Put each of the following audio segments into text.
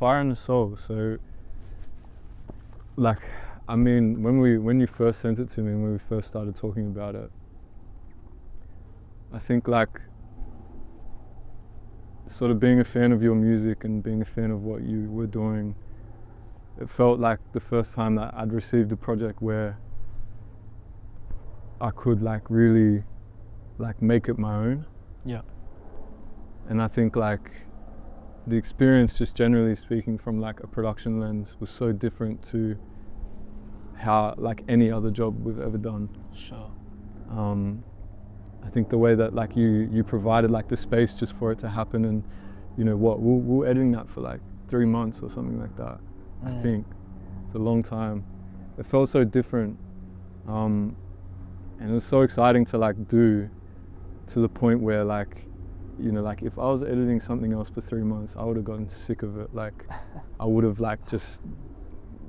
Fire and Soul. So, like, I mean, when you first sent it to me, when we first started talking about it, I think like sort of being a fan of your music and being a fan of what you were doing, it felt like the first time that I'd received a project where I could like really like make it my own. Yeah. And I think like the experience, just generally speaking, from like a production lens, was so different to how like any other job we've ever done. Sure. I think the way that like you provided like the space just for it to happen, and you know what, we were editing that for like 3 months or something like that. I think it's a long time. It felt so different, and it was so exciting to like do, to the point where like, you know, like if I was editing something else for 3 months, I would have gotten sick of it. Like I would have like just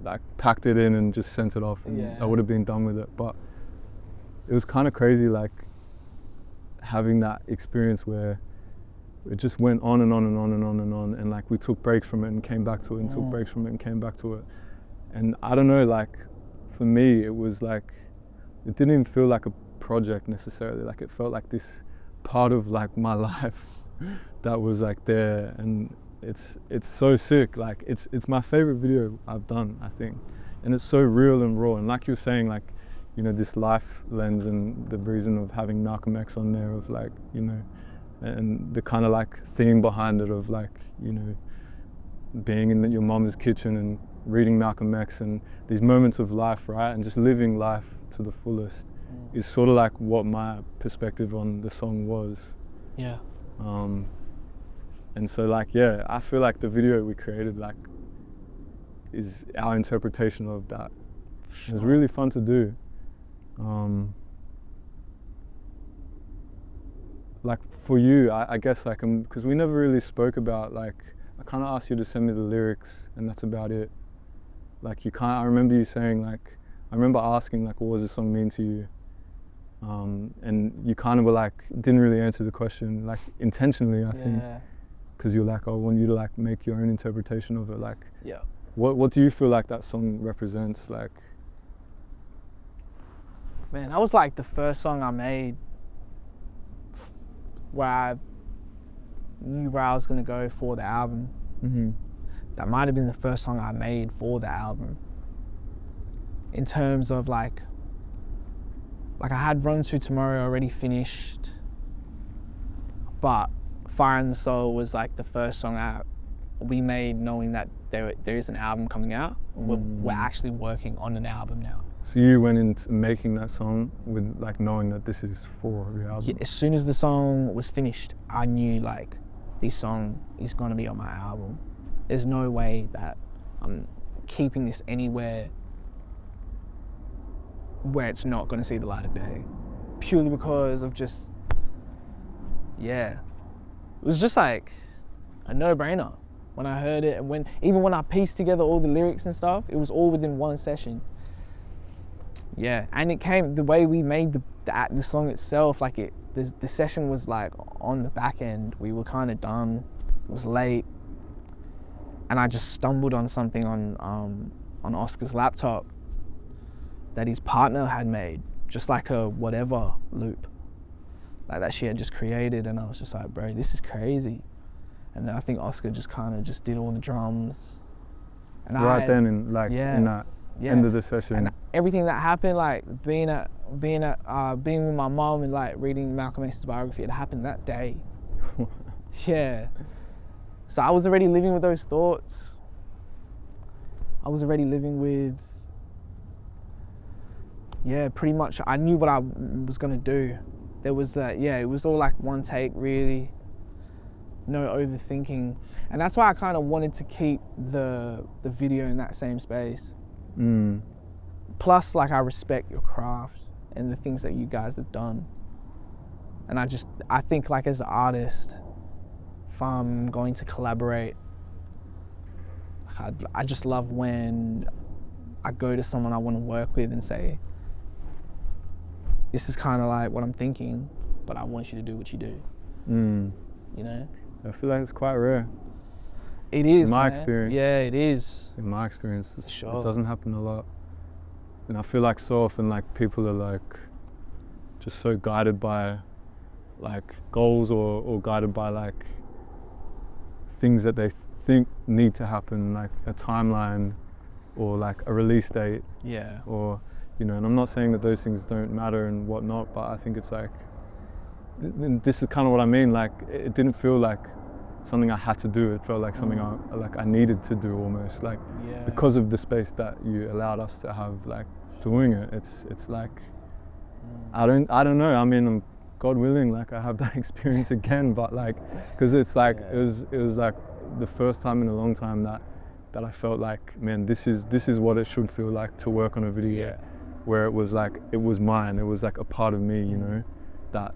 like packed it in and just sent it off, and I would have been done with it. But it was kind of crazy, like having that experience where it just went on and on and on and on and on, and like we took breaks from it and came back to it, and took breaks from it and came back to it. And I don't know, like for me it was like, it didn't even feel like a project necessarily. Like it felt like this part of like my life that was like there, and it's so sick. Like it's my favorite video I've done, I think, and it's so real and raw. And like you were saying, like, you know, this life lens and the reason of having Malcolm X on there, of like, you know, and the kind of like theme behind it of like, you know, being in your mama's kitchen and reading Malcolm X, and these moments of life, right, and just living life to the fullest, is sort of like what my perspective on the song was. Yeah. And so like, yeah, I feel like the video we created like is our interpretation of that. Sure. It was really fun to do. Like for you, I guess like, because we never really spoke about, like, I kind of asked you to send me the lyrics and that's about it. Like you can't, I remember you saying like, I remember asking like, what does this song mean to you? And you kind of were like, didn't really answer the question, like intentionally, I think, because you're like, I want you to like make your own interpretation of it. Like, what do you feel like that song represents? Like, man, that was like the first song I made where I knew where I was gonna go for the album. That might have been the first song I made for the album. In terms of like I had Run to Tomorrow already finished, but Fire and Soul was like the first song we made knowing that there is an album coming out. We're actually working on an album now. So you went into making that song with like knowing that this is for the album? Yeah, as soon as the song was finished, I knew like this song is gonna be on my album. There's no way that I'm keeping this anywhere where it's not gonna see the light of day. Purely because of just, it was just like a no-brainer when I heard it, and even when I pieced together all the lyrics and stuff, it was all within one session. Yeah, and it came, the way we made the song itself, like the session was like on the back end. We were kind of done, it was late, and I just stumbled on something on Oscar's laptop that his partner had made, just like a whatever loop, like that she had just created, and I was just like, bro, this is crazy. And then I think Oscar just kind of just did all the drums. And right then, in like in that end of the session. And everything that happened, like being with my mom and like reading Malcolm X's biography, it happened that day. Yeah. So I was already living with those thoughts. I was already living with, pretty much I knew what I was gonna do. There was that, it was all like one take, really. No overthinking. And that's why I kind of wanted to keep the video in that same space. Plus, like, I respect your craft and the things that you guys have done. And I think like as an artist, if I'm going to collaborate, I just love when I go to someone I want to work with and say, this is kind of like what I'm thinking, but I want you to do what you do. You know? I feel like it's quite rare. It is, in my man. experience. Yeah, it is. In my experience, Sure. it doesn't happen a lot. And I feel like so often like people are like just so guided by like goals or guided by like things that they think need to happen, like a timeline or like a release date, Yeah. or you know, and I'm not saying that those things don't matter and whatnot, but I think it's like this is kind of what I mean. Like it didn't feel like something I had to do. It felt like something I needed to do almost, like Yeah. because of the space that you allowed us to have, like doing it. It's like I don't know. I mean, I'm God willing, like I have that experience again, but like because it's like it was like the first time in a long time that I felt like, man, this is what it should feel like to work on a video, where it was like it was mine. It was like a part of me, you know, that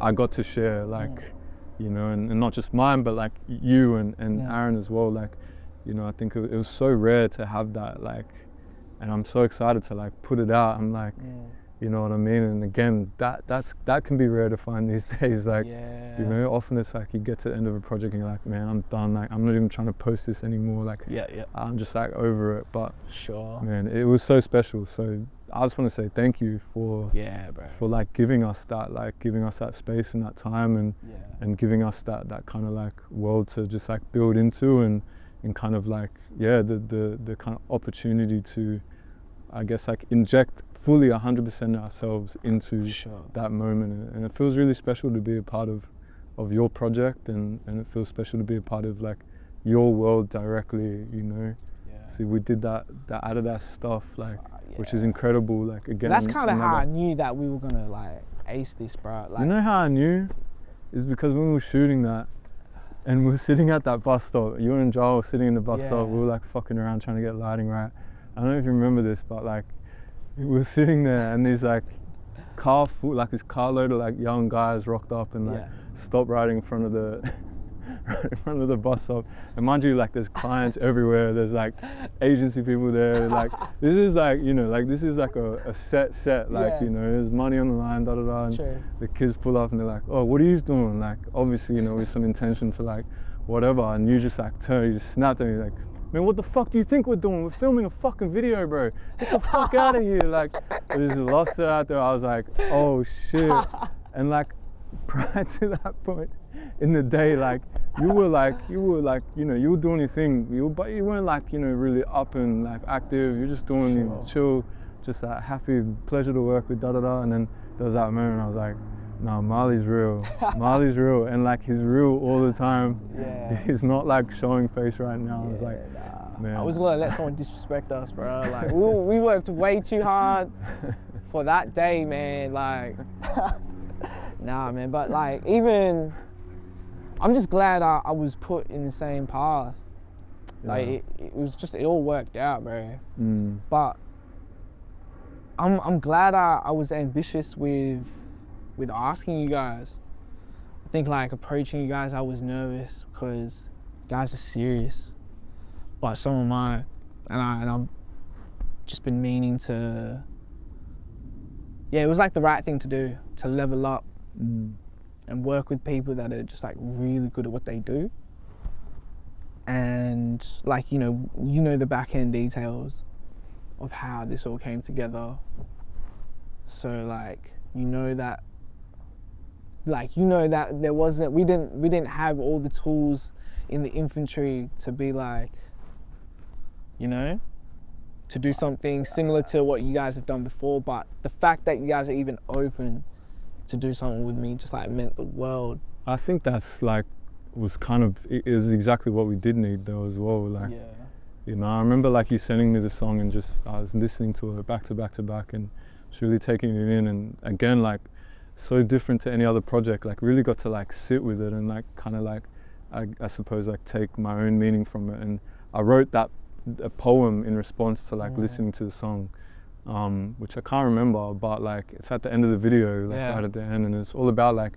I got to share, like, you know, and not just mine, but like you and Aaron as well. Like, you know, I think it was so rare to have that, like, and I'm so excited to like put it out. I'm like, you know what I mean? And again, that can be rare to find these days. Like, you know, often it's like you get to the end of a project and you're like, man, I'm done. Like, I'm not even trying to post this anymore. Like, I'm just like over it. But man, it was so special. So I just want to say thank you for for like giving us that space and that time and giving us that kind of like world to just like build into and kind of like the kind of opportunity to, I guess, like inject fully 100% ourselves into that moment, and it feels really special to be a part of your project, and it feels special to be a part of like your world directly, you know. See, we did that out of that stuff, like, which is incredible. Like, again, that's kind of how I knew that we were gonna like ace this, bro. Like, you know how I knew? Is because when we were shooting that and we were sitting at that bus stop, you and Joel were sitting in the bus stop, we were like fucking around trying to get lighting right. I don't know if you remember this, but like we were sitting there and these like this carload of like young guys rocked up and like stopped right in front of the bus stop. And mind you, like there's clients everywhere. There's like agency people there. Like this is like, you know, like this is like a set. Like, you know, there's money on the line, da da da. And the kids pull up and they're like, oh, what are you doing? Like obviously, you know, with some intention to like whatever. And you just like turn, you just snapped at me like, man, what the fuck do you think we're doing? We're filming a fucking video, bro. Get the fuck out of here. Like, I just lost it out there. I was like, oh shit. And like, prior to that point in the day, like, you were like, you know, you were doing your thing, but you weren't like, you know, really up and like active. You're just doing chill, just like happy, pleasure to work with, da da da. And then there was that moment I was like, no, Marley's real. Marley's real, and like he's real all the time. He's not like showing face right now. I was like, man, I was gonna let someone disrespect us, bro. Like we worked way too hard for that day, man. Like, nah, man. But like, even I'm just glad I was put in the same path. Like it was just, it all worked out, bro. But I'm glad I was ambitious with asking you guys. I think like approaching you guys, I was nervous because you guys are serious, but so am I, and I've just been meaning to. Yeah, it was like the right thing to do, to level up and work with people that are just like really good at what they do, and like you know the back end details of how this all came together. So like you know that there wasn't, we didn't have all the tools in the infantry to be like, you know, to do something similar to what you guys have done before. But the fact that you guys are even open to do something with me just like meant the world. I think that's like was kind of, it was exactly what we did need though as well. Like, you know, I remember like you sending me the song and just I was listening to it back to back and just really taking it in, and again like so different to any other project, like really got to like sit with it and like kind of like I suppose like take my own meaning from it. And I wrote a poem in response to like listening to the song, which I can't remember, but like it's at the end of the video, like right at the end, and it's all about like,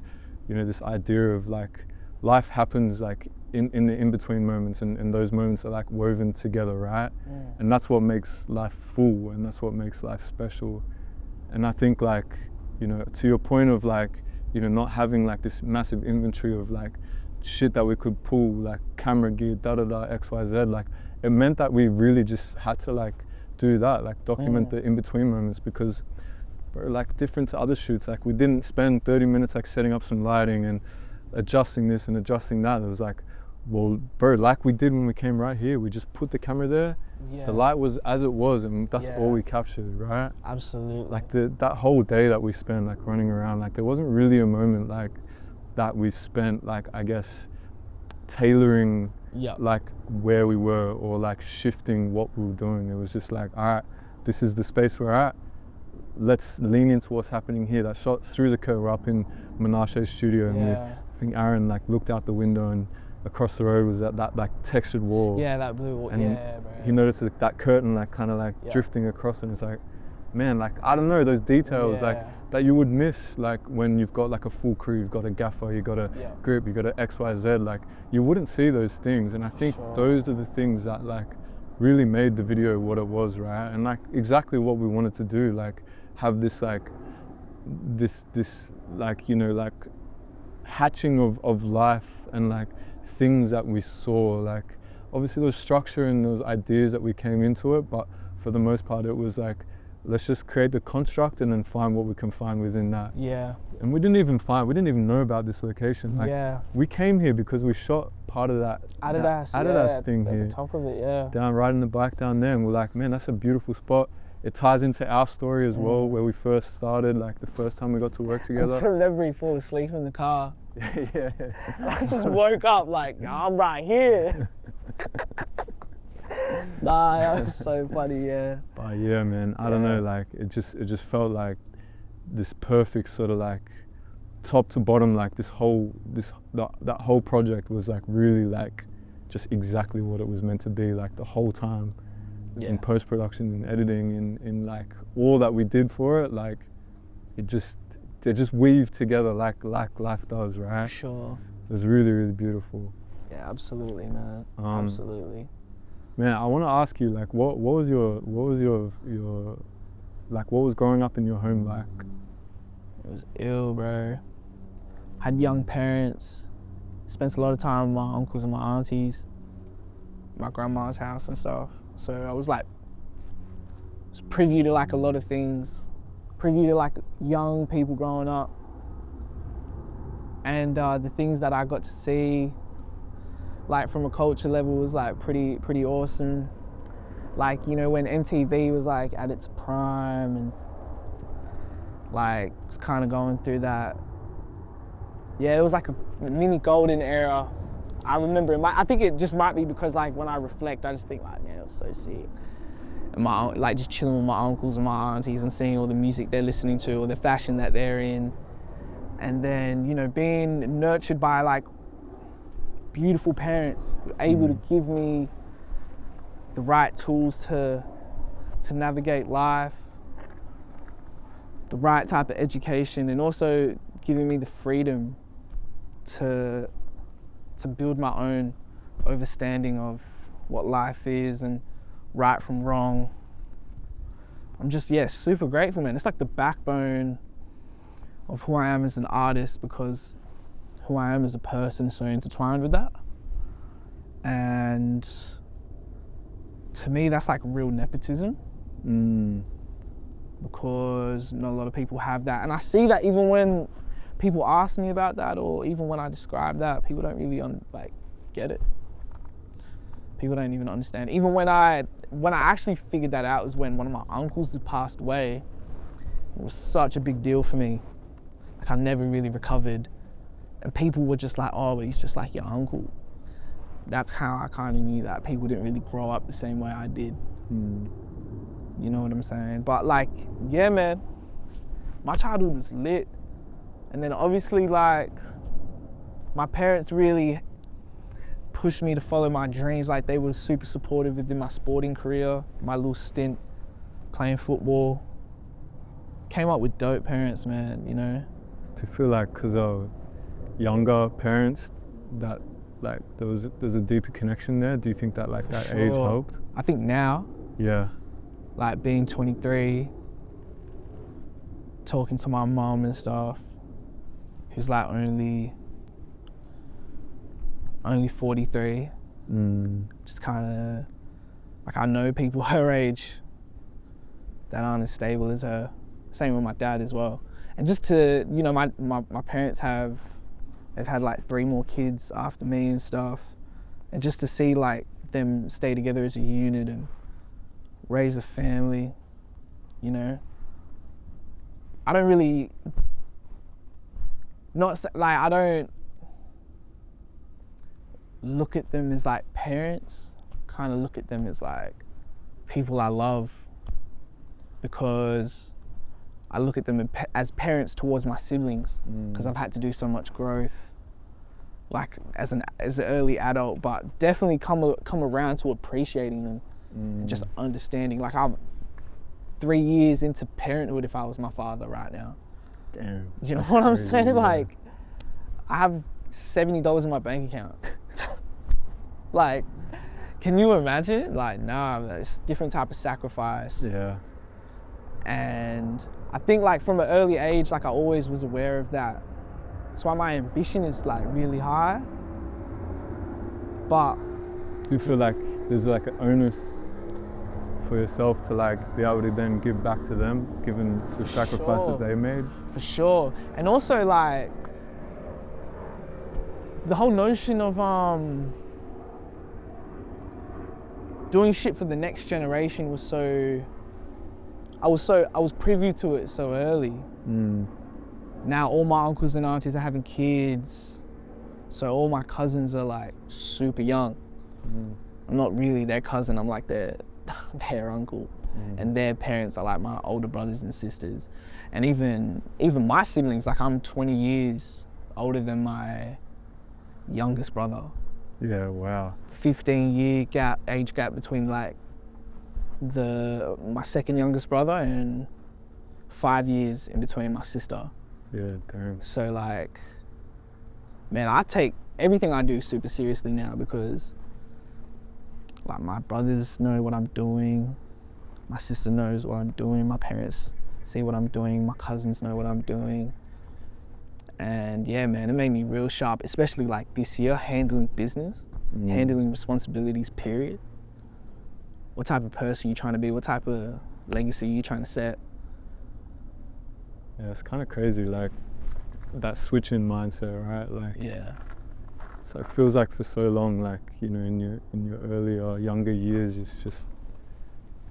you know, this idea of like life happens like in the in-between moments, and those moments are like woven together, right? And that's what makes life full, and that's what makes life special. And I think like, you know, to your point of like, you know, not having like this massive inventory of like shit that we could pull, like camera gear, XYZ. Like it meant that we really just had to like do that, like document the in-between moments, because bro, like different to other shoots, like we didn't spend 30 minutes like setting up some lighting and adjusting this and adjusting that. It was like, well, bro, like we did when we came right here, we just put the camera there. The light was as it was, and that's all we captured, right? Absolutely. Like that whole day that we spent like running around, like there wasn't really a moment like that we spent like, I guess, tailoring like where we were or like shifting what we were doing. It was just like, all right, this is the space we're at. Let's lean into what's happening here. That shot through the curve, we're up in Menashe's studio, and I think Aaron like looked out the window, and across the road was that like textured wall. Yeah, that blue wall. And bro. he noticed that curtain like kind of like drifting across, and it's like, man, like I don't know, those details like that you would miss, like when you've got like a full crew, you've got a gaffer, you've got a grip, you've got a XYZ, like you wouldn't see those things. And I think those are the things that like really made the video what it was, right? And like exactly what we wanted to do, like have this like this like, you know, like hatching of life and like things that we saw. Like obviously there was structure and those ideas that we came into it, but for the most part it was like, let's just create the construct and then find what we can find within that. And we didn't even know about this location. Like we came here because we shot part of that Adidas thing here. At the top of it, down riding the bike down there, and we're like, man, that's a beautiful spot. It ties into our story as well, where we first started, like the first time we got to work together. I remember he fall asleep in the car. I just woke up like, I'm right here. Nah, that was so funny, But yeah, man, I don't know, like it just felt like this perfect sort of like top to bottom, like that whole project was like really like just exactly what it was meant to be, like the whole time. In post-production and editing and like all that we did for it, like they just weave together like life does, right? Sure. It was really, really beautiful. Yeah, absolutely, man. Absolutely. Man, I want to ask you, like, what was your like, what was growing up in your home like? It was ill, bro. Had young parents. Spent a lot of time with my uncles and my aunties, my grandma's house and stuff. So I was like, privy to like a lot of things, privy to like young people growing up, and the things that I got to see, like from a culture level, was like pretty awesome. Like, you know, when MTV was like at its prime and like was kind of going through that. Yeah, it was like a mini golden era. I remember I think it just might be because like when I reflect, I just think like, man, it was so sick. And like just chilling with my uncles and my aunties and seeing all the music they're listening to or the fashion that they're in. And then, you know, being nurtured by like beautiful parents who are able to give me the right tools to navigate life, the right type of education, and also giving me the freedom to build my own understanding of what life is and right from wrong. I'm just, super grateful, man. It's like the backbone of who I am as an artist, because who I am as a person is so intertwined with that. And to me, that's like real nepotism. Because not a lot of people have that. And I see that even when people ask me about that, or even when I describe that, people don't really get it. People don't even understand. Even when I actually figured that out was when one of my uncles had passed away. It was such a big deal for me. Like I never really recovered. And people were just like, oh, but he's just like your uncle. That's how I kind of knew that people didn't really grow up the same way I did. You know what I'm saying? But like, yeah, man, my childhood was lit. And then obviously like, my parents really pushed me to follow my dreams. Like they were super supportive within my sporting career, my little stint playing football. Came up with dope parents, man, you know? Do you feel like because of younger parents that like there's a deeper connection there? Do you think that like that age helped? I think now. Yeah. Like being 23, talking to my mom and stuff, who's like only only 43. Just kind of, like, I know people her age that aren't as stable as her. Same with my dad as well. And just to, you know, my parents they've had like 3 more kids after me and stuff. And just to see like them stay together as a unit and raise a family, you know. I don't really, I don't look at them as like parents, kind of look at them as like people I love, because I look at them as parents towards my siblings, because I've had to do so much growth, like as an early adult, but definitely come around to appreciating them and just understanding. Like, I'm 3 years into parenthood if I was my father right now. Damn. You know what I'm saying? Yeah. Like, I have $70 in my bank account. Like, can you imagine? Like, nah, it's a different type of sacrifice. Yeah. And I think like from an early age, like I always was aware of that. That's why my ambition is like really high. But do you feel like there's like an onus for yourself to like be able to then give back to them, given the sacrifice that they made? For sure. And also like the whole notion of doing shit for the next generation was so, I was privy to it so early. Now all my uncles and aunties are having kids, so all my cousins are like super young. I'm not really their cousin, I'm like their uncle. And their parents are like my older brothers and sisters. And even my siblings, like I'm 20 years older than my youngest brother. Yeah, wow. 15-year age gap between like my second youngest brother, and 5 years in between my sister. Yeah, damn. So like, man, I take everything I do super seriously now, because like my brothers know what I'm doing, my sister knows what I'm doing, my parents see what I'm doing, my cousins know what I'm doing. And yeah, man, it made me real sharp, especially like this year, handling business, handling responsibilities, period. What type of person you trying to be? What type of legacy you trying to set? Yeah, it's kind of crazy, like that switch in mindset, right? Like, yeah. So it feels like for so long, like, you know, in your early or younger years, it's just,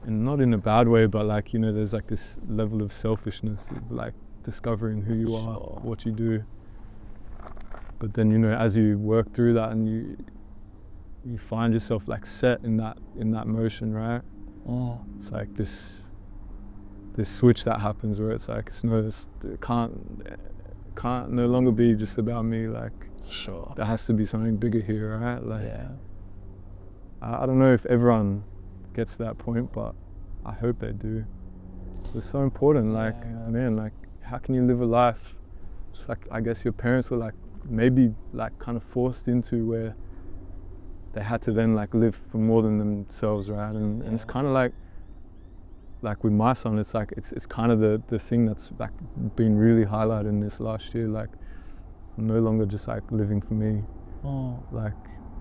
and not in a bad way, but like, you know, there's like this level of selfishness, like discovering who you are, what you do. But then, you know, as you work through that and you find yourself like set in that motion, right? It's like this switch that happens where it's like, it can't no longer be just about me, like, there has to be something bigger here, right? Like, yeah. I don't know if everyone gets to that point, but I hope they do. It's so important, like, man, like, how can you live a life? It's like, I guess your parents were like, maybe like kind of forced into where they had to then like live for more than themselves, right? And it's kind of like with my son, it's like, it's kind of the thing that's like been really highlighted in this last year. Like, I'm no longer just like living for me. Like,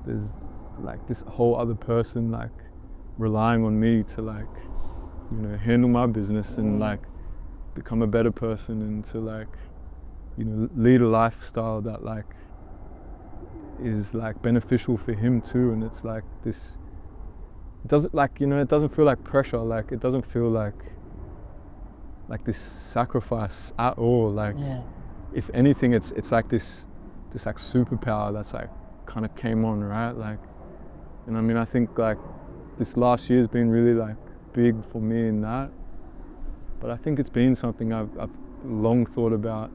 there's like this whole other person like relying on me to like, you know, handle my business and like become a better person, and to like, you know, lead a lifestyle that like is like beneficial for him too. And it's like this, it doesn't like, you know, it doesn't feel like pressure, like it doesn't feel like this sacrifice at all. Like, if anything, it's like this like superpower that's like kind of came on, right? Like, and I mean, I think like this last year's been really like big for me in that, but I think it's been something I've long thought about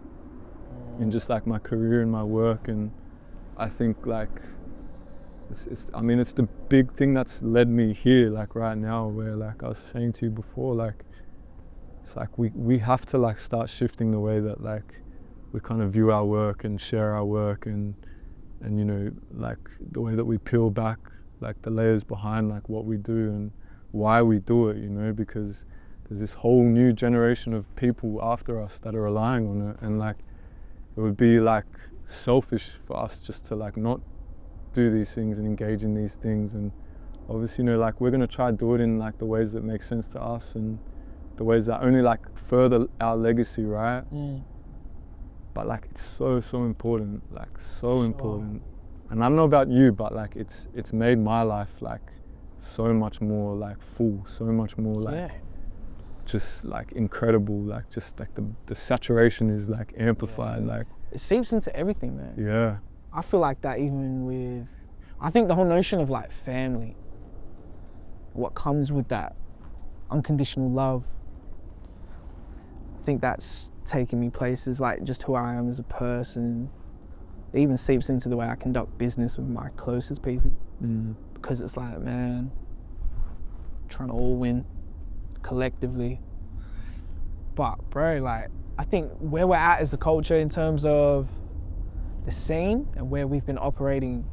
in just like my career and my work. And I think like I mean, it's the big thing that's led me here, like right now, where like I was saying to you before, like it's like we have to like start shifting the way that like we kind of view our work and share our work, and you know, like the way that we peel back like the layers behind like what we do and why we do it, you know, because there's this whole new generation of people after us that are relying on it. And like, it would be like selfish for us just to like not do these things and engage in these things. And obviously, you know, like we're gonna try to do it in like the ways that make sense to us and the ways that only like further our legacy, right? But like it's so important, like so important. And I don't know about you, but like it's made my life like so much more like full, so much more like just like incredible, like just like the saturation is like amplified, like it seeps into everything, man. Yeah. I feel like that even with, I think the whole notion of like family, what comes with that unconditional love, I think that's taken me places, like just who I am as a person. It even seeps into the way I conduct business with my closest people. Because it's like, man, trying to all win collectively. But bro, like, I think where we're at as a culture in terms of the scene and where we've been operating,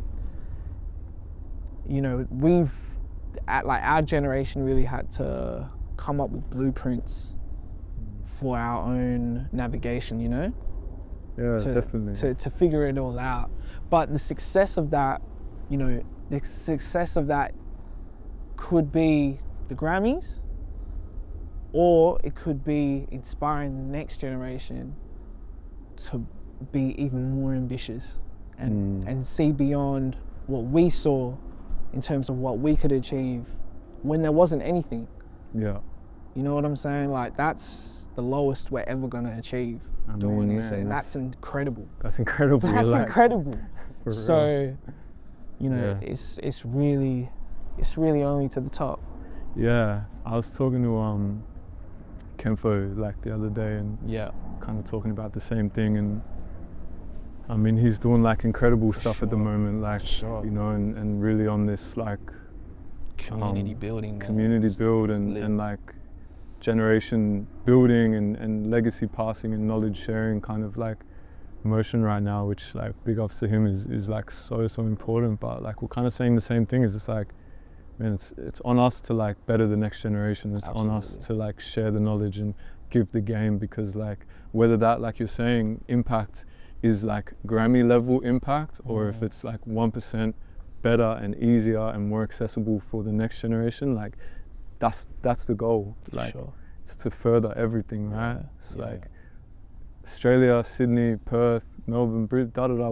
you know, like our generation really had to come up with blueprints for our own navigation, you know? Yeah, definitely. To figure it all out. But the success of that, you know, the success of that could be the Grammys, or it could be inspiring the next generation to be even more ambitious and see beyond what we saw in terms of what we could achieve when there wasn't anything. Yeah. You know what I'm saying? Like, that's the lowest we're ever gonna achieve doing this, and that's incredible. That's incredible. That's incredible. So, you know, Yeah. it's really only to the top. Yeah, I was talking to Kenfo like the other day and kind of talking about the same thing, and I mean he's doing like incredible stuff at the moment, like you know, and really on this like community building, build and like generation building and legacy passing and knowledge sharing kind of like motion right now, which like big ups to him is like so important. But like we're kind of saying the same thing, is it's like, man, it's on us to like better the next generation. It's on us to like share the knowledge and give the game, because like whether that, like you're saying, impact is like Grammy level impact, or if it's like 1% better and easier and more accessible for the next generation, like that's the goal. Like it's to further everything, right? It's like Australia, Sydney, Perth, Melbourne,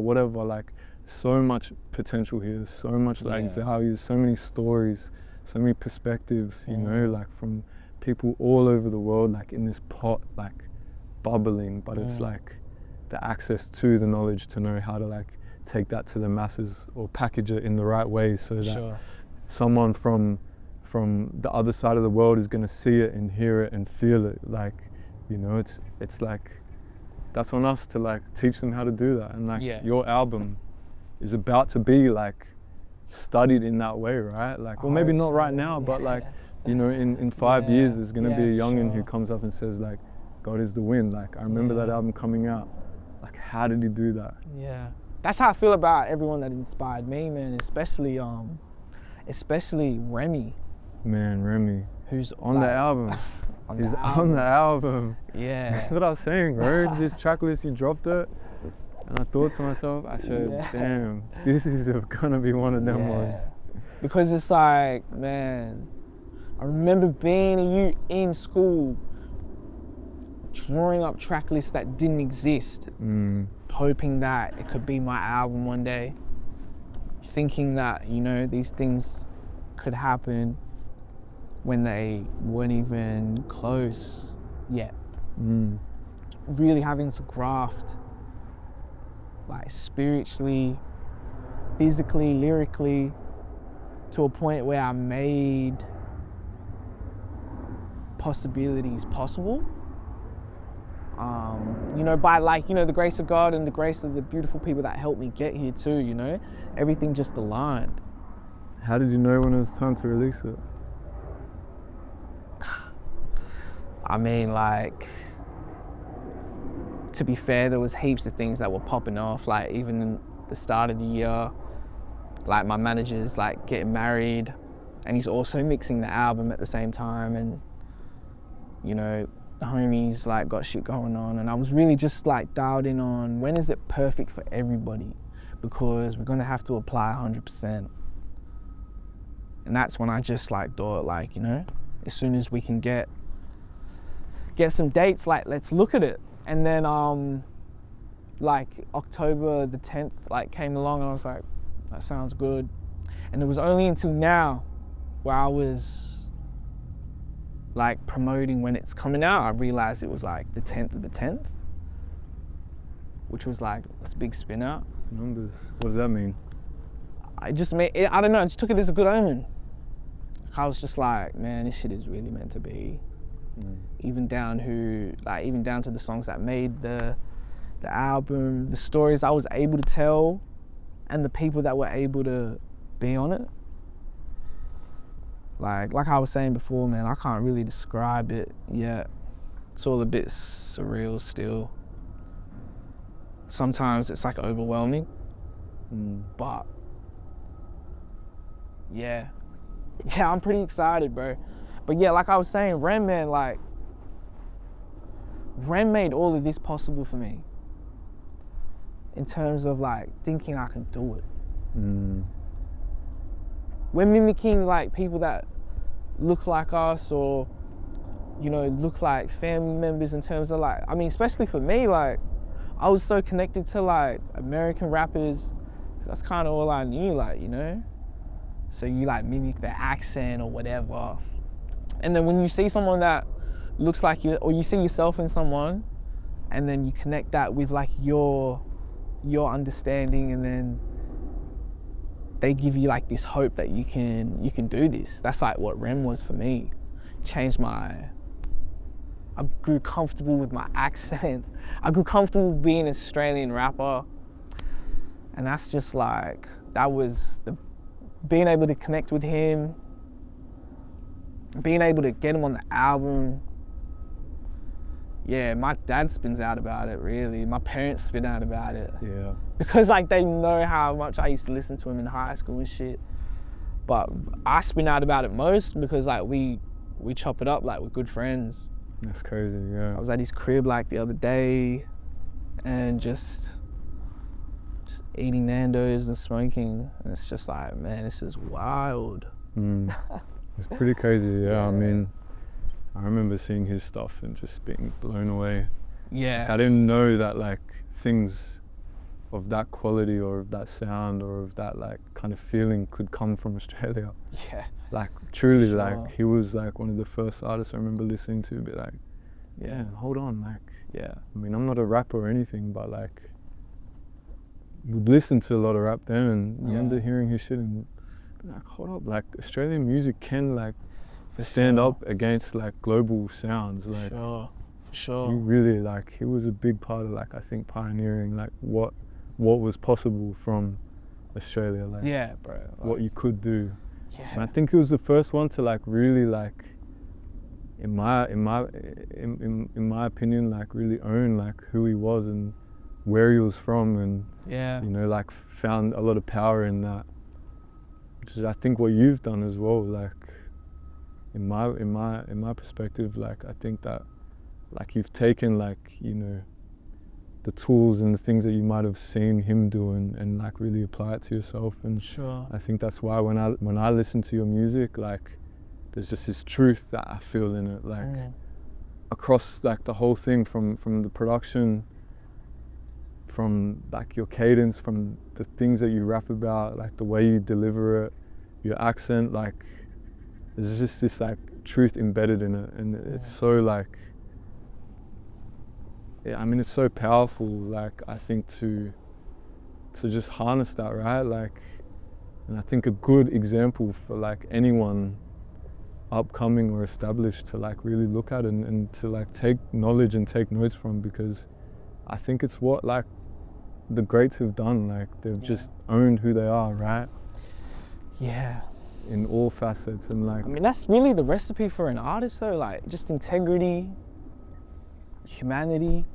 whatever, like so much potential here, so much like values, so many stories, so many perspectives, you know, like from people all over the world, like in this pot, like bubbling, but it's like the access to the knowledge to know how to like take that to the masses or package it in the right way so that someone from the other side of the world is going to see it and hear it and feel it. Like, you know, it's like that's on us to like teach them how to do that. And like your album is about to be like studied in that way, right? Like, well, maybe not right now, but like, you know, in 5 years there's going to be a youngin who comes up and says like, God is the wind. Like, I remember that album coming out. Like, how did he do that? Yeah, that's how I feel about everyone that inspired me, man. Especially Remy. Man, Remy, who's on the album. He's on the album. Yeah, that's what I was saying, bro. This track list, you dropped it, and I thought to myself, I said, damn, this is gonna be one of them ones. Because it's like, man, I remember being in school, drawing up track lists that didn't exist, hoping that it could be my album one day, thinking that, you know, these things could happen when they weren't even close yet. Really having to graft, like spiritually, physically, lyrically, to a point where I made possibilities possible. You know, by like, you know, the grace of God and the grace of the beautiful people that helped me get here too, you know, everything just aligned. How did you know when it was time to release it? I mean, like, to be fair, there was heaps of things that were popping off, like even in the start of the year, like my manager's like getting married and he's also mixing the album at the same time, and you know, the homies like got shit going on, and I was really just like dialed in on when is it perfect for everybody, because we're gonna have to apply 100%. And that's when I just like thought, like, you know, as soon as we can get some dates, like, let's look at it. And then like October the 10th like came along, and I was like, that sounds good. And it was only until now where I was like promoting when it's coming out, I realized it was like the 10th of the 10th, which was like this big spin out. Numbers, what does that mean? I just made it, I don't know, I just took it as a good omen. I was just like, man, this shit is really meant to be. Even down to the songs that made the album, the stories I was able to tell, and the people that were able to be on it. Like I was saying before, man, I can't really describe it yet. It's all a bit surreal still. Sometimes it's like overwhelming, but yeah, I'm pretty excited, bro. But yeah, like I was saying, Rem, man, like, Rem made all of this possible for me in terms of like thinking I can do it. We're mimicking like people that look like us, or, you know, look like family members in terms of like, I mean, especially for me, like, I was so connected to like American rappers. That's kind of all I knew, like, you know? So you like mimic their accent or whatever. And then when you see someone that looks like you, or you see yourself in someone, and then you connect that with like your understanding, and then they give you like this hope that you can do this. That's like what Rem was for me. I grew comfortable with my accent. I grew comfortable being an Australian rapper. And that's just like, that was being able to connect with him, being able to get him on the album. Yeah, my dad spins out about it, really. My parents spin out about it. Yeah. Because like they know how much I used to listen to him in high school and shit. But I spin out about it most because like we chop it up, like we're good friends. That's crazy, yeah. I was at his crib like the other day and just eating Nando's and smoking. And it's just like, man, this is wild. It's pretty crazy, yeah. I mean, I remember seeing his stuff and just being blown away. Yeah. I didn't know that like things of that quality or of that sound or of that like kind of feeling could come from Australia. Yeah. Like truly, Sure. like he was like one of the first artists I remember listening to be like, yeah, hold on, like, yeah. I mean, I'm not a rapper or anything, but like, would listen to a lot of rap then, and I remember hearing his shit and be like, hold up, like Australian music can like stand up against like global sounds. Like, sure. he really like, he was a big part of like, I think pioneering like what was possible from Australia, like bro. Like, what you could do. Yeah. And I think he was the first one to like really like, in my opinion, like really own like who he was and where he was from, and you know, like found a lot of power in that, which is I think what you've done as well. Like in my perspective, like I think that like you've taken like, you know, the tools and the things that you might have seen him do and like really apply it to yourself. And I think that's why when I listen to your music, like there's just this truth that I feel in it, like across like the whole thing, from the production, from like your cadence, from the things that you rap about, like the way you deliver it, your accent, like there's just this like truth embedded in it, and it's so like, I mean, it's so powerful, like I think to just harness that, right? Like, and I think a good example for like anyone upcoming or established to like really look at and to like take knowledge and take notes from, because I think it's what like the greats have done. Like they've just owned who they are, right? Yeah. In all facets, and like, I mean, that's really the recipe for an artist though, like just integrity, humanity,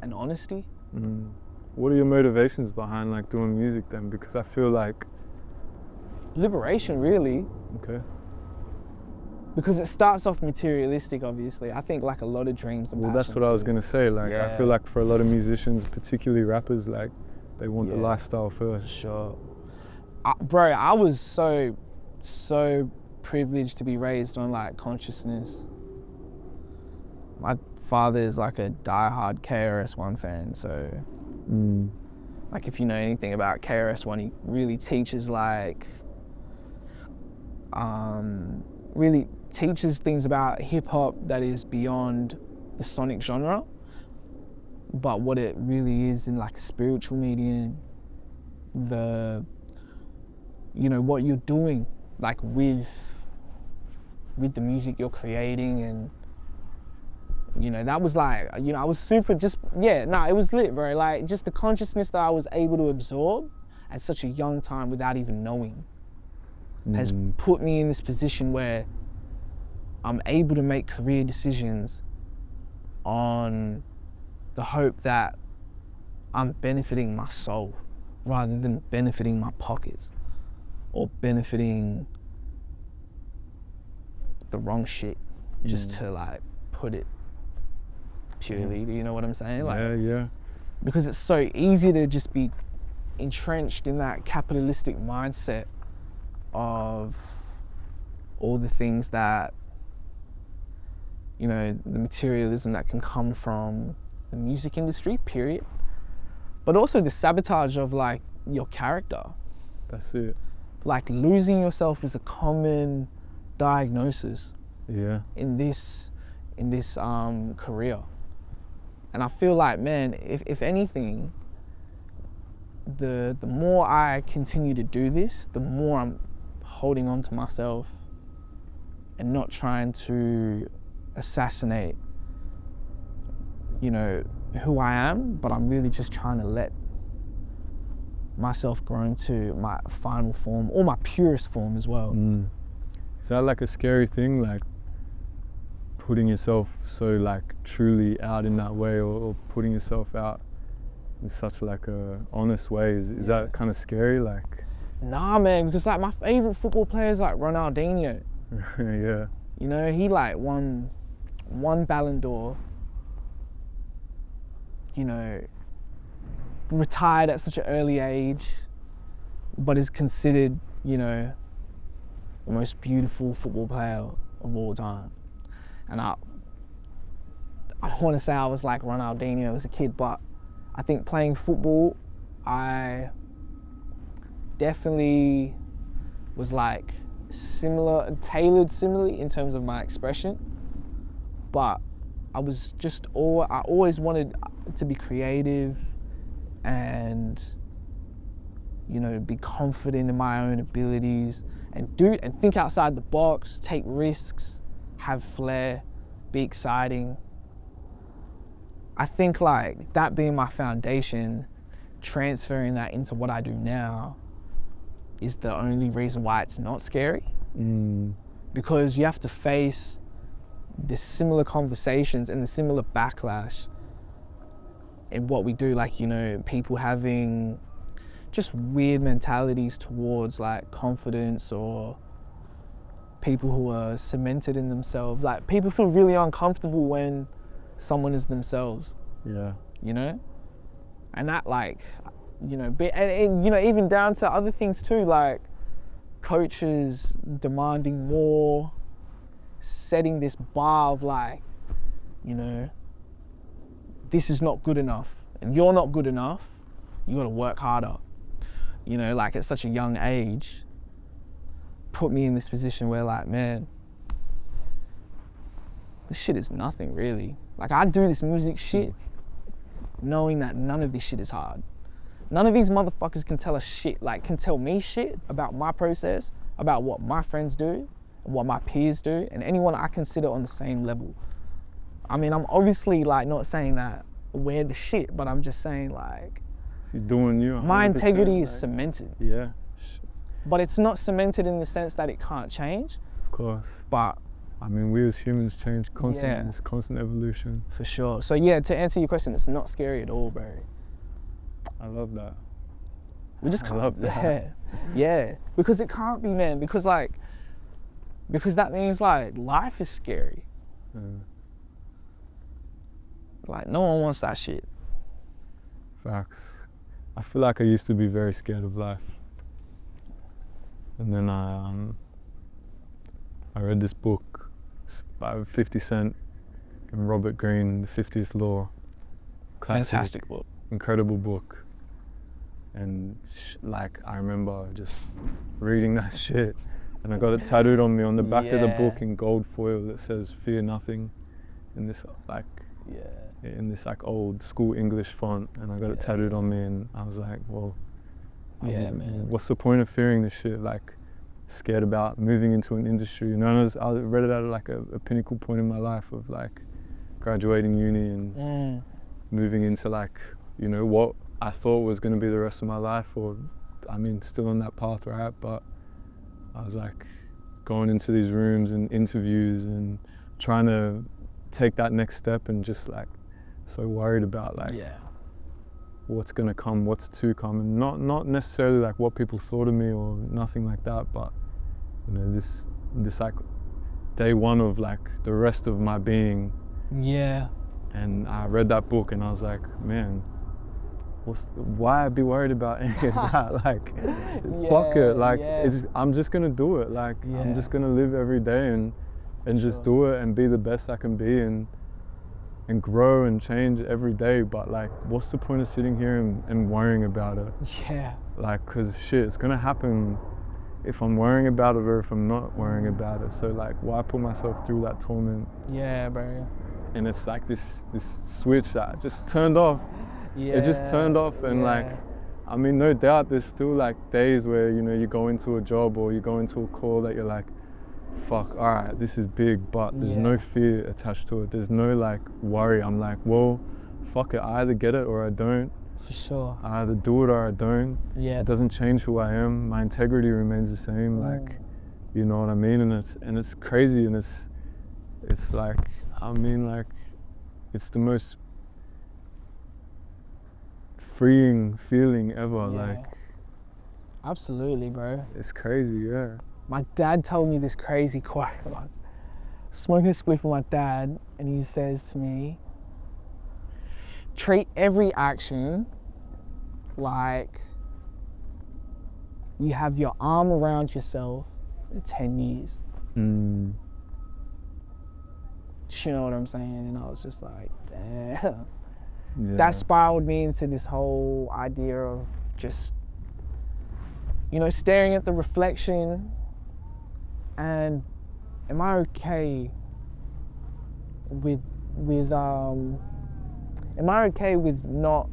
and honesty. What are your motivations behind like doing music then? Because I feel like liberation, really. Okay. Because it starts off materialistic, obviously. I think like a lot of dreams and Well, that's what I was gonna say. Like I feel like for a lot of musicians, particularly rappers, like They want the Yeah. lifestyle first. Sure. Bro, I was so privileged to be raised on like consciousness. My father is like a diehard KRS-One fan, so like if you know anything about KRS-One, he really teaches like really teaches things about hip hop that is beyond the sonic genre, but what it really is in like a spiritual medium, what you're doing like with the music you're creating, and that was like, I was super it was lit, bro. Like just the consciousness that I was able to absorb at such a young time without even knowing has put me in this position where I'm able to make career decisions on the hope that I'm benefiting my soul rather than benefiting my pockets or benefiting the wrong shit, just to like put it purely. Do you know what I'm saying? Like, Yeah. because it's so easy to just be entrenched in that capitalistic mindset of all the things that, the materialism that can come from the music industry, period. But also the sabotage of like your character. That's it. Like losing yourself is a common diagnosis in this career. And I feel like, man, if anything, the more I continue to do this, the more I'm holding on to myself and not trying to assassinate, who I am, but I'm really just trying to let myself grow into my final form, or my purest form as well. Is that like a scary thing, like putting yourself so like truly out in that way, or putting yourself out in such like a honest way? Is that kind of scary? Like, nah, man, because like my favorite football player is like Ronaldinho. Yeah. He like won one Ballon d'Or, retired at such an early age, but is considered, the most beautiful football player of all time. And I don't want to say I was like Ronaldinho as a kid, but I think playing football, I definitely was like tailored similarly in terms of my expression, but I always wanted to be creative and be confident in my own abilities and think outside the box, take risks, have flair, be exciting. I think like that being my foundation, transferring that into what I do now is the only reason why it's not scary. Because you have to face the similar conversations and the similar backlash in what we do, like, people having just weird mentalities towards like confidence, or people who are cemented in themselves. Like people feel really uncomfortable when someone is themselves. Yeah. And that like, even down to other things too, like coaches demanding more, setting this bar of like, this is not good enough and you're not good enough, you gotta work harder. Like at such a young age, put me in this position where like, man, this shit is nothing really. Like I do this music shit knowing that none of this shit is hard. None of these motherfuckers can tell us shit, like can tell me shit about my process, about what my friends do, and what my peers do, and anyone I consider on the same level. I mean, I'm obviously like not saying that we're the shit, but I'm just saying like, so you're doing you. My integrity is cemented. Yeah. But it's not cemented in the sense that it can't change. Of course. But I mean, we as humans change constantly. It's constant evolution. For sure. So yeah, to answer your question, it's not scary at all, bro. I love that. We just can't. I love that. Yeah. Because it can't be, man. Because that means like life is scary. Like no one wants that shit. Facts. I feel like I used to be very scared of life. And then I read this book by 50 Cent and Robert Greene, The 50th Law. Classic, Fantastic book. incredible book. And like, I remember just reading that shit, and I got it tattooed on me on the back of the book in gold foil that says "Fear Nothing," in this like old school English font, and I got it tattooed on me, and I was like, well, man. what's the point of fearing this shit? Like, scared about moving into an industry. And I read it at like a pinnacle point in my life of like graduating uni and moving into like, you know, what I thought was going to be the rest of my life, or I mean, still on that path, right? But I was like going into these rooms and interviews and trying to take that next step, and just like so worried about like what's going to come, what's to come, and not necessarily like what people thought of me or nothing like that, but you know, this like day one of like the rest of my being. And I read that book and I was like, man, why be worried about any of that? Like, fuck it. Like, I'm just gonna do it. Like, I'm just gonna live every day and just do it and be the best I can be and grow and change every day. But like, what's the point of sitting here and worrying about it? Like, cause shit, it's gonna happen if I'm worrying about it or if I'm not worrying about it. So like, why put myself through that torment? Bro. And it's like this switch that just turned off. It just turned off, and like, I mean, no doubt there's still like days where, you know, you go into a job or you go into a call that you're like, fuck, all right, this is big, but there's no fear attached to it. There's no like worry. I'm like, well, fuck it, I either get it or I don't. For sure. I either do it or I don't. It doesn't change who I am. My integrity remains the same. Like, you know what I mean? And it's crazy, and it's like, I mean, like, it's the most freeing feeling ever. Like, absolutely, bro. It's crazy. My dad told me this crazy quote. I was smoking a spliff with my dad, and he says to me, treat every action like you have your arm around yourself in 10 years. Do you know what I'm saying? And I was just like, damn. That spiraled me into this whole idea of just, you know, staring at the reflection and am I okay with not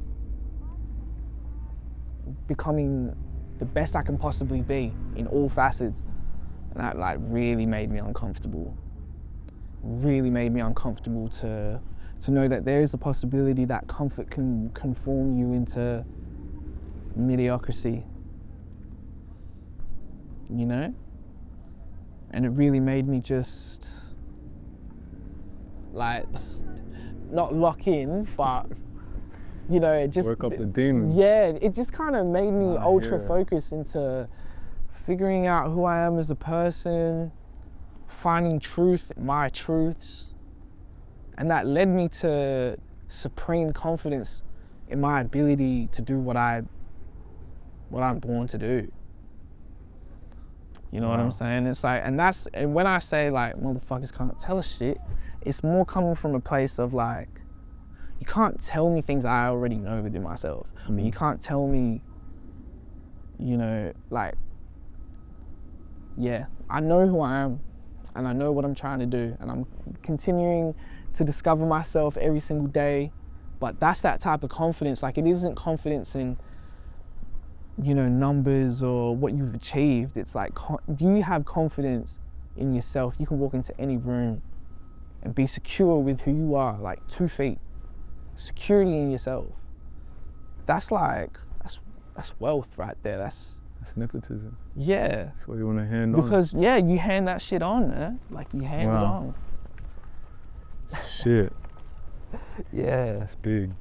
becoming the best I can possibly be in all facets? And that like really made me uncomfortable. Really made me uncomfortable to know that there is a possibility that comfort can conform you into mediocrity, you know? And it really made me just like not lock in, but you know, it just work up the demon. It just kind of made me ultra focus into figuring out who I am as a person, finding truth, my truths. And that led me to supreme confidence in my ability to do what I'm born to do. You know what I'm saying? It's like, and when I say like, motherfuckers can't tell us shit, it's more coming from a place of like, you can't tell me things I already know within myself. I mean, you can't tell me, you know, like, I know who I am and I know what I'm trying to do, and I'm continuing to discover myself every single day. But that's that type of confidence. Like, it isn't confidence in, you know, numbers or what you've achieved. It's like, do you have confidence in yourself? You can walk into any room and be secure with who you are, like 2 feet. Security in yourself. That's like, that's wealth right there. That's nepotism. Yeah. That's what you want to hand on. Because you hand that shit on, man. Like, you hand it on. Shit. That's big.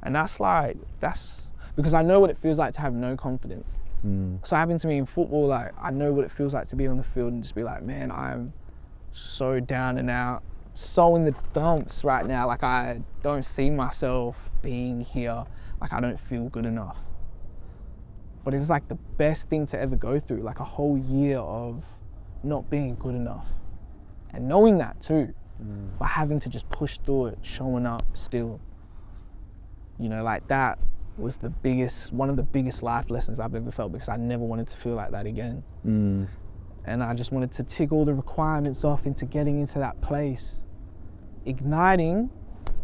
And that's because I know what it feels like to have no confidence. So it happened to me in football. Like, I know what it feels like to be on the field and just be like, man, I'm so down and out. so in the dumps right now. Like, I don't see myself being here. Like, I don't feel good enough. But it's like the best thing to ever go through, like a whole year of not being good enough. And knowing that too, but having to just push through it, showing up still. You know, like that was one of the biggest life lessons I've ever felt, because I never wanted to feel like that again. And I just wanted to tick all the requirements off into getting into that place, igniting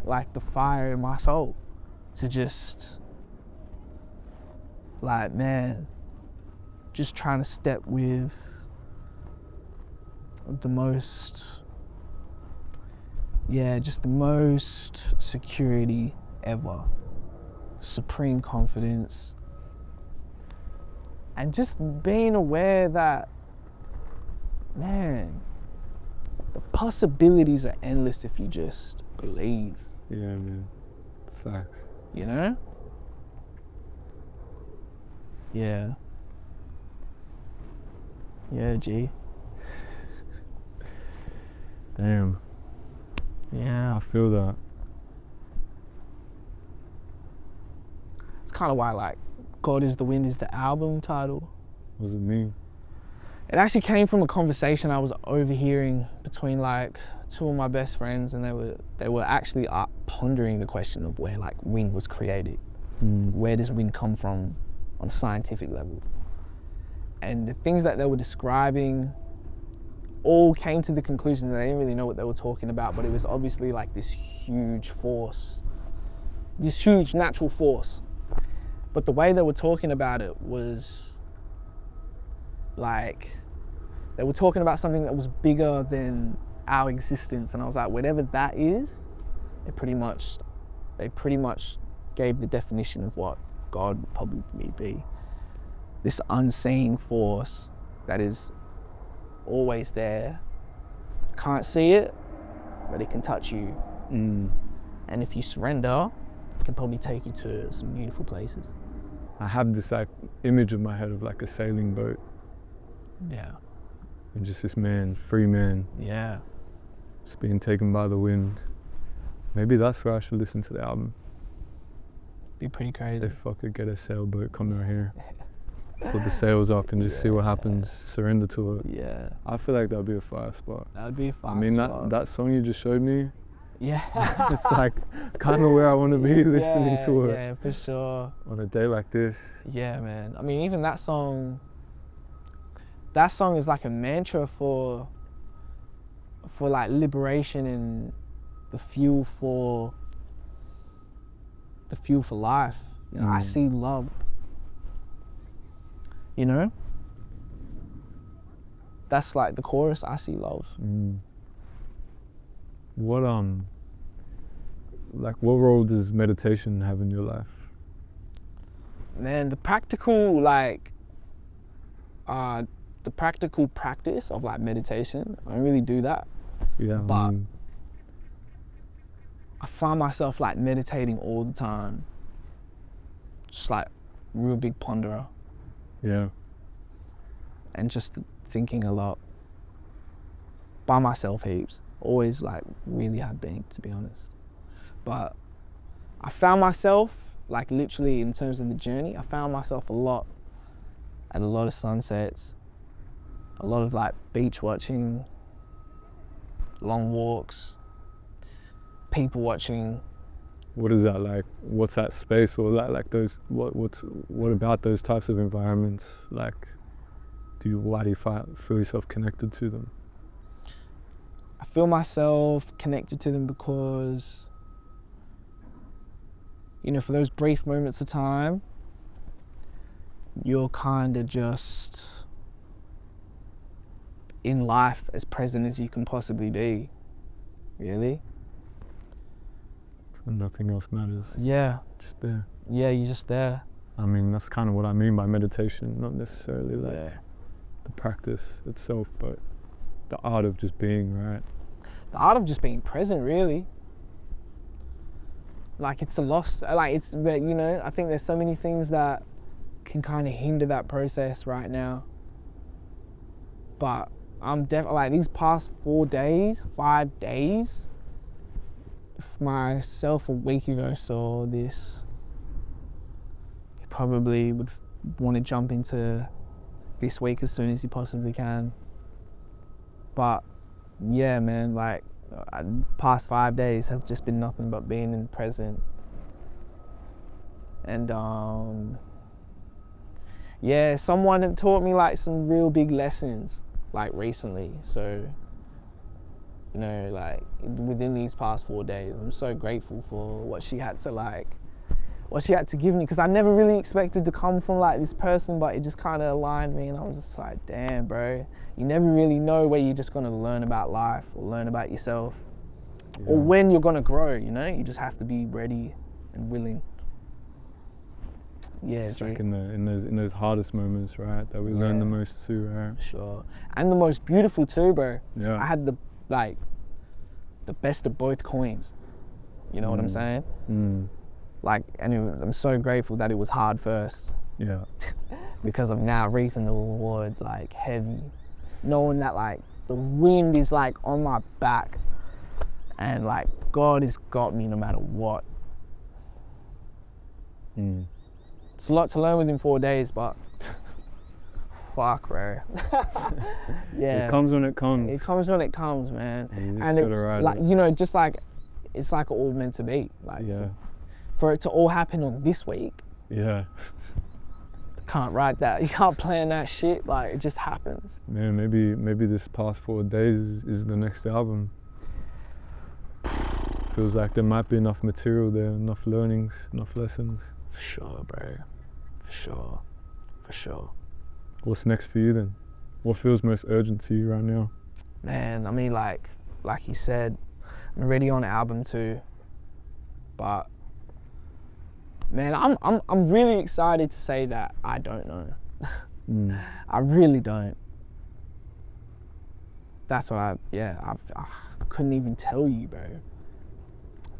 like the fire in my soul to just, like, man, just trying to step with the most, just the most security ever, supreme confidence, and just being aware that, man, the possibilities are endless if you just believe. Yeah, man. Facts. You know? Yeah. Yeah, G. Damn. Yeah. I feel that. It's kind of why, like, God is the Wind is the album title. What does it mean? It actually came from a conversation I was overhearing between like two of my best friends, and they were actually pondering the question of where like wind was created. Where does wind come from on a scientific level? And the things that they were describing all came to the conclusion that they didn't really know what they were talking about, but it was obviously like this huge force, this huge natural force. But the way they were talking about it was like, they were talking about something that was bigger than our existence. And I was like, whatever that is, they pretty much gave the definition of what God would probably be. This unseen force that is always there. Can't see it, but it can touch you. And if you surrender, it can probably take you to some beautiful places. I have this like image in my head of like a sailing boat. Yeah. And just this man, free man. Yeah. Just being taken by the wind. Maybe that's where I should listen to the album. Be pretty crazy. Say, fuck it, get a sailboat, come out here. Put the sails up and just see what happens, surrender to it. Yeah. I feel like that'd be a fire spot. That'd be a fire I mean, spot. that song you just showed me, Yeah. it's like kind of where I want to be listening to it. Yeah, for sure. On a day like this. Yeah, man. I mean, even that song is like a mantra for like liberation and the fuel for life. You know, I see love. You know? That's like the chorus, I see love. What role does meditation have in your life? Man, the practical practice of like meditation, I don't really do that. Yeah. But I find myself like meditating all the time. Just like real big ponderer. Yeah. And just thinking a lot. By myself heaps. Always like really have been, to be honest. But I found myself, like literally in terms of the journey, I found myself a lot at a lot of sunsets, a lot of like beach watching, long walks, people watching. What is that like? What's that space, or that like those? What about those types of environments? Like, why do you feel yourself connected to them? I feel myself connected to them because, you know, for those brief moments of time, you're kind of just in life as present as you can possibly be, really. So nothing else matters. Yeah. Just there. Yeah, you're just there. I mean, that's kind of what I mean by meditation, not necessarily like Yeah. the practice itself, but the art of just being, right? The art of just being present, really. Like, it's a loss, like it's, you know, I think there's so many things that can kind of hinder that process right now. But I'm definitely like these past 5 days. If myself a week ago saw this, he probably would want to jump into this week as soon as he possibly can. But yeah, man, like past 5 days have just been nothing but being in the present. And yeah, someone had taught me like some real big lessons like recently. So, you know, like within these past 4 days, I'm so grateful for what she had to give me, because I never really expected to come from like this person, but it just kind of aligned me, and I was just like, damn, bro, you never really know where you're just gonna learn about life or learn about yourself, or when you're gonna grow. You know, you just have to be ready and willing. Yeah, it's like in those hardest moments, right, that we learn the most too, right? Sure, and the most beautiful too, bro. Yeah. I had the best of both coins. You know what I'm saying? Like, and I'm so grateful that it was hard first. Yeah. Because I'm now reaping the rewards like heavy, knowing that like the wind is like on my back, and like God has got me no matter what. It's a lot to learn within 4 days, but fuck, bro. Yeah. It comes when it comes. It comes when it comes, man. You just and gotta ride like, it. you know, just like it's like all meant to be. Like, for it to all happen on this week. Yeah. Can't write that. You can't plan that shit. Like, it just happens. Man, maybe this past 4 days is the next album. Feels like there might be enough material there, enough learnings, enough lessons. For sure, bro. For sure. For sure. What's next for you then? What feels most urgent to you right now? Man, I mean, like you said, I'm already on album 2, but man, I'm really excited to say that I don't know. I really don't. That's what I couldn't even tell you, bro.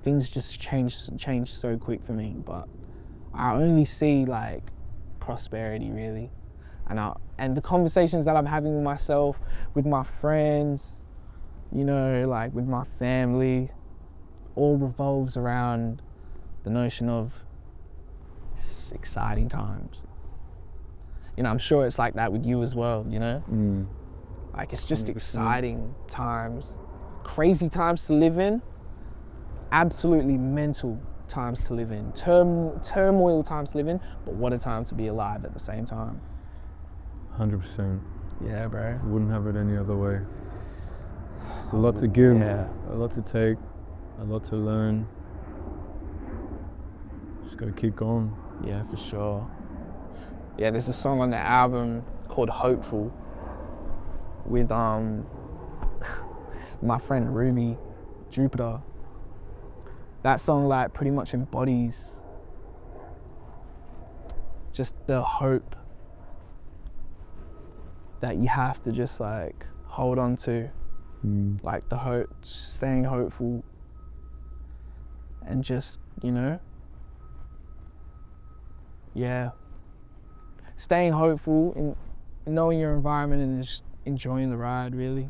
Things just changed so quick for me, but I only see like prosperity really. And the conversations that I'm having with myself, with my friends, you know, like with my family, all revolves around the notion of exciting times. You know, I'm sure it's like that with you as well, you know? Like, it's just 100%. Exciting times, crazy times to live in, absolutely mental times to live in, turmoil times to live in, but what a time to be alive at the same time. 100%. Yeah, bro. Wouldn't have it any other way. It's a lot to give, a lot to take, a lot to learn. Just gotta keep going. Yeah, for sure. Yeah, there's a song on the album called Hopeful with my friend Rumi, Jupiter. That song like pretty much embodies just the hope that you have to just like hold on to. Like the hope, staying hopeful, and just, you know, staying hopeful in knowing your environment and just enjoying the ride, really.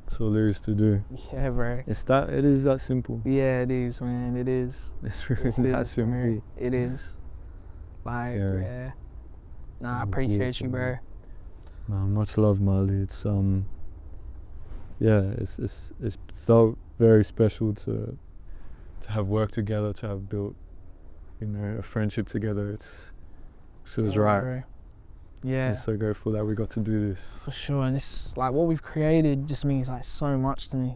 That's all there is to do. Yeah, bro. It is that simple. Yeah, it is, man. It is. It's really that simple. It is. Like, Nah, I appreciate you, bro. Much love, Marley. It's it's felt very special to have worked together, to have built, you know, a friendship together. It was right. Bro. Yeah. I'm so grateful that we got to do this. For sure, and it's like what we've created just means like so much to me.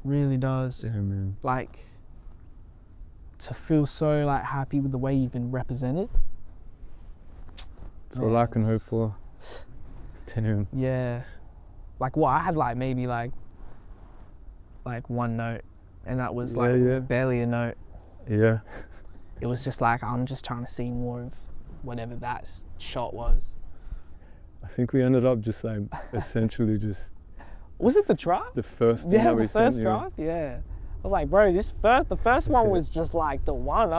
Really does. Yeah, man. Like, to feel so like happy with the way you've been represented. That's all I can hope for. Continuing. Yeah. Like what I had like maybe like one note, and that was like barely a note. Yeah. It was just like, I'm just trying to see more of whatever that shot was. I think we ended up just like essentially just. Was it the draft? The first thing that we sent you. Yeah, the first draft. Yeah. I was like, bro, the first one was just like the one.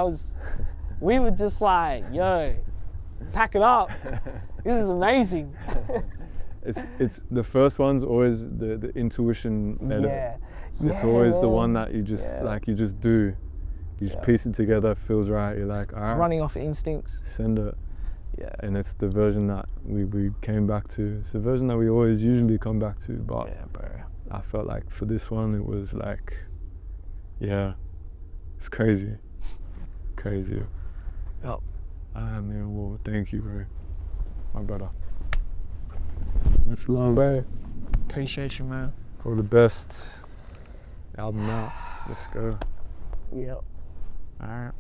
We were just like, yo, pack it up. This is amazing. it's the first one's always the intuition edit. Yeah. It's Yeah, always the man. one that you just Yeah. like you just do. You just Yeah. piece it together, feels right. You're like, all right, Running off instincts. send it. Yeah. And it's the version that we came back to. It's the version that we always usually come back to. But Yeah, bro. I felt like for this one, it was like, yeah, it's crazy. Crazy. Yep. Man, well, thank you, bro. My brother. Much love, bro. Appreciate you, man. For the best album out. Let's go. Yep. All right.